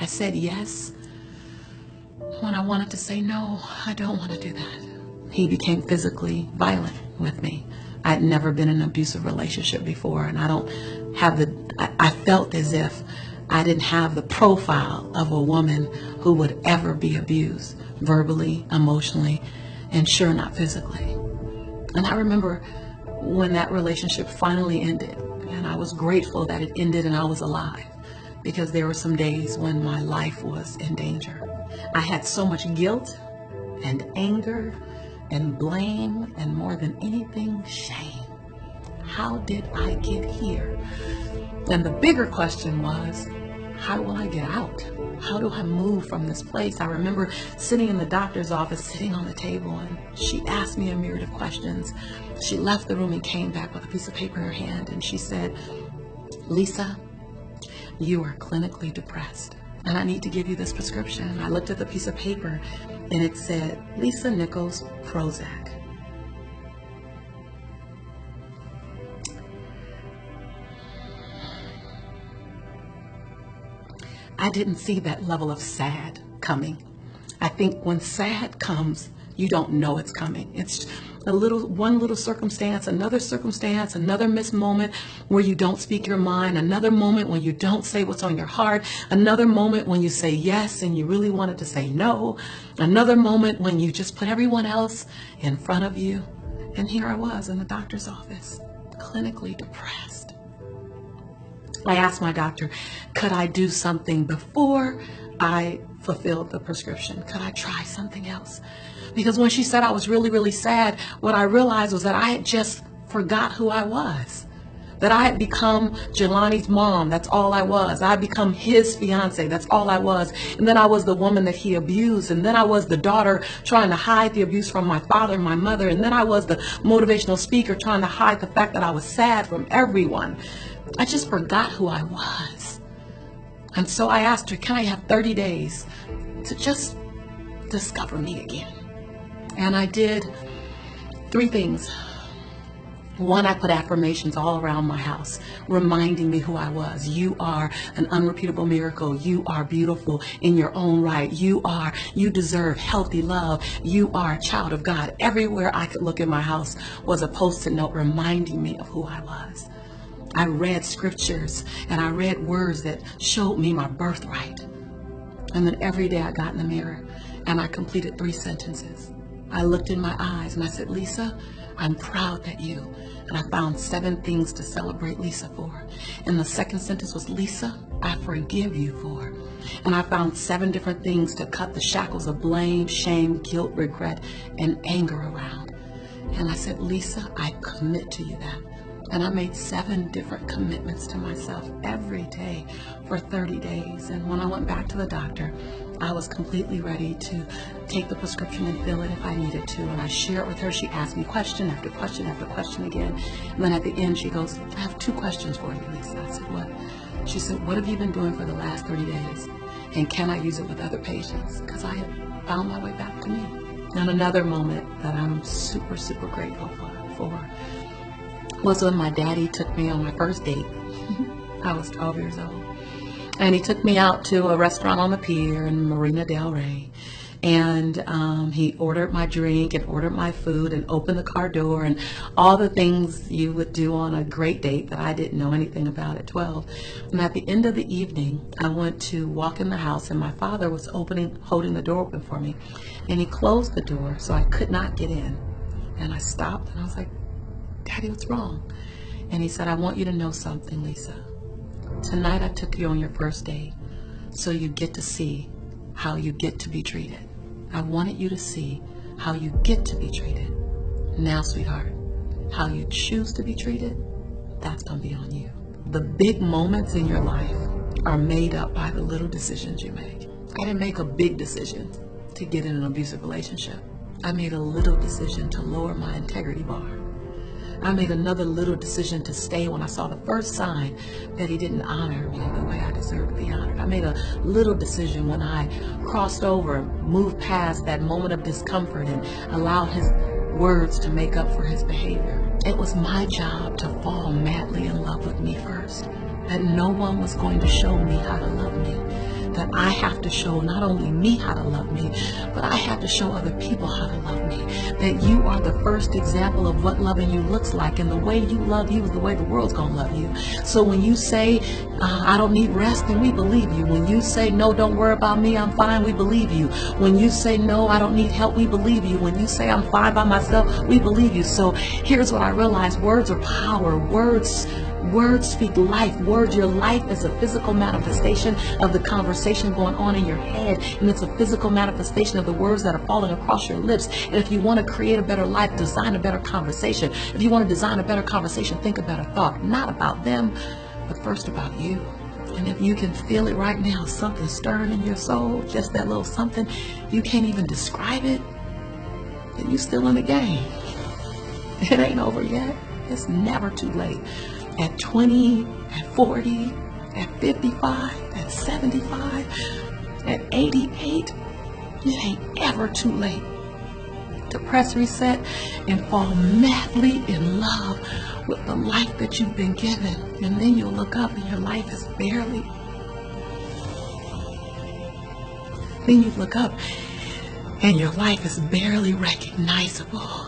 I said yes when I wanted to say no, I don't want to do that. He became physically violent with me. I'd never been in an abusive relationship before, and I felt as if I didn't have the profile of a woman who would ever be abused, verbally, emotionally, and sure not physically. And I remember when that relationship finally ended, and I was grateful that it ended and I was alive, because there were some days when my life was in danger. I had so much guilt and anger and blame, and more than anything, shame. How did I get here? And the bigger question was, how will I get out? How do I move from this place? I remember sitting in the doctor's office, sitting on the table, and she asked me a myriad of questions. She left the room and came back with a piece of paper in her hand, and she said, Lisa, you are clinically depressed, and I need to give you this prescription. I looked at the piece of paper, and it said, Lisa Nichols Prozac. I didn't see that level of sad coming. I think when sad comes, you don't know it's coming. It's one little circumstance, another missed moment where you don't speak your mind, another moment when you don't say what's on your heart, another moment when you say yes and you really wanted to say no, another moment when you just put everyone else in front of you. And here I was in the doctor's office, clinically depressed. I asked my doctor, could I do something before I fulfilled the prescription? Could I try something else? Because when she said I was really, really sad, what I realized was that I had just forgot who I was. That I had become Jelani's mom. That's all I was. I had become his fiance. That's all I was. And then I was the woman that he abused. And then I was the daughter trying to hide the abuse from my father and my mother. And then I was the motivational speaker trying to hide the fact that I was sad from everyone. I just forgot who I was. And so I asked her, can I have 30 days to just discover me again? And I did 3 things. 1, I put affirmations all around my house, reminding me who I was. You are an unrepeatable miracle. You are beautiful in your own right. You deserve healthy love. You are a child of God. Everywhere I could look in my house was a post-it note reminding me of who I was. I read scriptures and I read words that showed me my birthright. And then every day I got in the mirror and I completed 3 sentences. I looked in my eyes and I said, Lisa, I'm proud that you. And I found 7 things to celebrate Lisa for. And the second sentence was, Lisa, I forgive you for. And I found 7 different things to cut the shackles of blame, shame, guilt, regret, and anger around. And I said, Lisa, I commit to you that. And I made 7 different commitments to myself every day for 30 days. And when I went back to the doctor, I was completely ready to take the prescription and fill it if I needed to. And I shared with her. She asked me question after question after question again. And then at the end, she goes, I have 2 questions for you, Lisa. I said, what? She said, what have you been doing for the last 30 days? And can I use it with other patients? Because I had found my way back to me. And another moment that I'm super, super grateful for was when my daddy took me on my first date. I was 12 years old. And he took me out to a restaurant on the pier in Marina Del Rey. And he ordered my drink and ordered my food and opened the car door and all the things you would do on a great date that I didn't know anything about at 12. And at the end of the evening, I went to walk in the house and my father was holding the door open for me. And he closed the door so I could not get in. And I stopped and I was like, Daddy, what's wrong? And he said, I want you to know something, Lisa. Tonight I took you on your first date so you get to see how you get to be treated. I wanted you to see how you get to be treated. Now, sweetheart, how you choose to be treated, that's going to be on you. The big moments in your life are made up by the little decisions you make. I didn't make a big decision to get in an abusive relationship. I made a little decision to lower my integrity bar. I made another little decision to stay when I saw the first sign that he didn't honor me the way I deserved to be honored. I made a little decision when I crossed over, moved past that moment of discomfort and allowed his words to make up for his behavior. It was my job to fall madly in love with me first, that no one was going to show me how to love me, that I have to show not only me how to love me, but I have to show other people how to love me. That you are the first example of what loving you looks like, and the way you love you is the way the world's gonna love you. So when you say, I don't need rest, then we believe you. When you say, no, don't worry about me, I'm fine, we believe you. When you say, no, I don't need help, we believe you. When you say, I'm fine by myself, we believe you. So here's what I realized: words are power. Words speak life. Your life is a physical manifestation of the conversation going on in your head, and it's a physical manifestation of the words that are falling across your lips. And if you want to create a better life, design a better conversation. If you want to design a better conversation, think a better thought, not about them, but first about you. And if you can feel it right now, something stirring in your soul, just that little something, you can't even describe it, then you're still in the game. It ain't over yet. It's never too late. At 20, at 40, at 55, at 75, at 88, it ain't ever too late to press reset and fall madly in love with the life that you've been given. And then you'll look up and your life is barely, then you look up and your life is barely recognizable.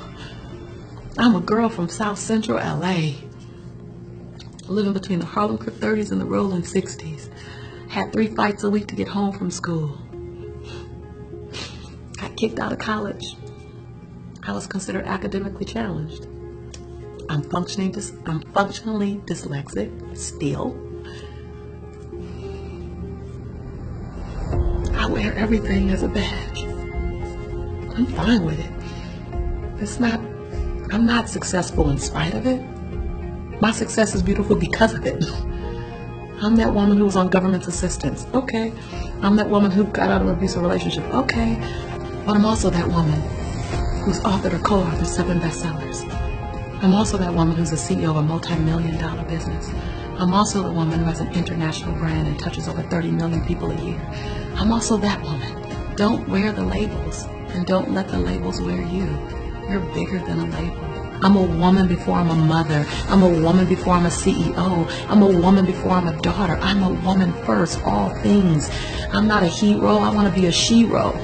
I'm a girl from South Central LA, living between the Harlem Crip 30s and the Rolling 60s. Had 3 fights a week to get home from school. Got kicked out of college. I was considered academically challenged. I'm functionally dyslexic still. I wear everything as a badge. I'm fine with it. I'm not successful in spite of it. My success is beautiful because of it. I'm that woman who was on government assistance. Okay. I'm that woman who got out of an abusive relationship. Okay. But I'm also that woman who's authored or co-authored 7 bestsellers. I'm also that woman who's a CEO of a multi-million-dollar business. I'm also the woman who has an international brand and touches over 30 million people a year. I'm also that woman. Don't wear the labels, and don't let the labels wear you. You're bigger than a label. I'm a woman before I'm a mother. I'm a woman before I'm a CEO. I'm a woman before I'm a daughter. I'm a woman first, all things. I'm not a hero. I want to be a she-ro.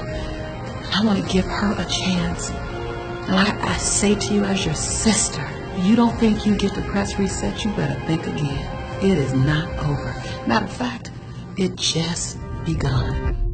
I want to give her a chance. And I say to you as your sister, you don't think you get to press reset, you better think again. It is not over. Matter of fact, it just begun.